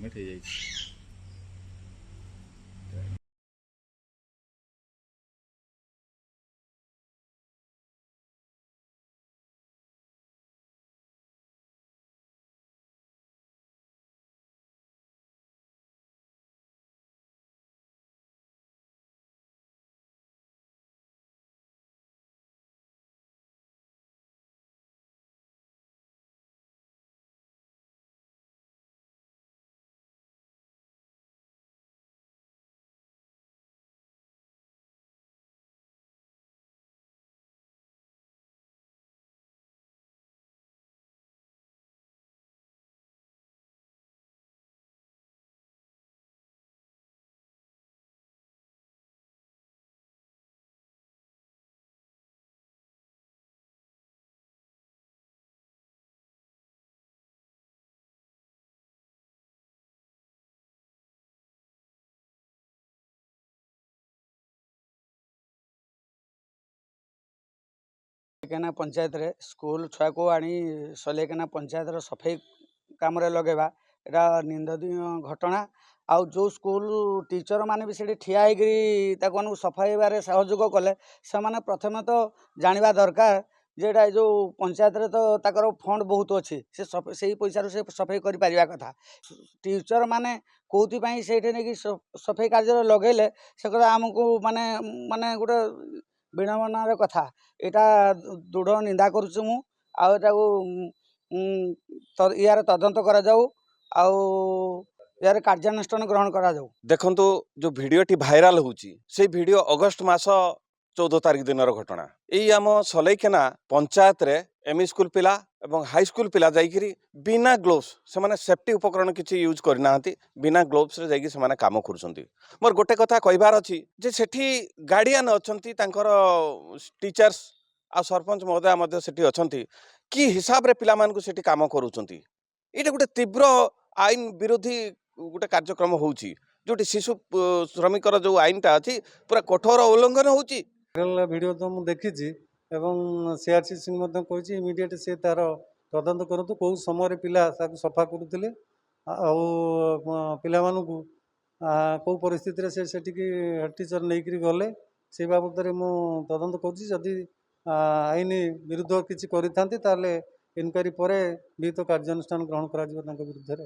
Submit ହେଇଯାଇଛି। केना पंचायत रे स्कूल छुआ को आनी सलेकेना पंचायत रो सफाई काम रे लगेबा एटा निंदनीय घटना। आउ जो स्कूल टीचर माने भी सेठी ठिया हेकरी ताको सफाई बारे सहयोग कले से माने प्रथमे तो जानिबा दरकार जे एटा जो पंचायत रे तो ताकर फंड बहुत अच्छी से सही पैसा से सफाई करि परिबा कथा। टीचर माने कोथि पई सेठी ने कि सफाई कार्य लगेले से कथा हमको माने माने गोटे विडंबनार कथा एटा दृढ़ निंदा करुछु मु यार तदंत करा जाऊ आउ यार कार्यानुष्ठान ग्रहण करा जाऊ। देखंतु जो भिडियोटी भाइराल होउची से भिडियो अगस्त मास 14 तारिख दिनर घटना। यही आम सलैकेना पंचायत रे एमई स्कूल पिला एवं हाई स्कूल पिला जाइकिरी बिना ग्लोव्स से माने सेफ्टी उपकरण किसी यूज करना बिना ग्लोव्स रे जाइकी से माने काम करुछंती। मोर गोटे कथा कहबार अछि जे सेठी गार्डियन अछंती तांकर टीचर्स आ सरपंच महोदय मध्य सेठी अछंती कि हिसाब रे पिला मान को सेठी काम करुछंती। एटा गोटे तीव्र आईन विरोधी गोटे कार्यक्रम होउची जोटी शिशु श्रमिक जो आईनटा अच्छी पूरा कठोर उल्लंघन होउची। वीडियो तो मुझे देखी एवं सीआरसी सिंह कही इमिडिएट सी तार तदंत करूँ कौ समय पिला सफा करुले आउ कौ परिस्थिति से हेड टीचर नहीं गले से बाबद में तदंत करुँच आईन विरुद्ध किसी करें इनक्वारी पर विहित कार्यानुष्ठान ग्रहण कर विरुद्ध।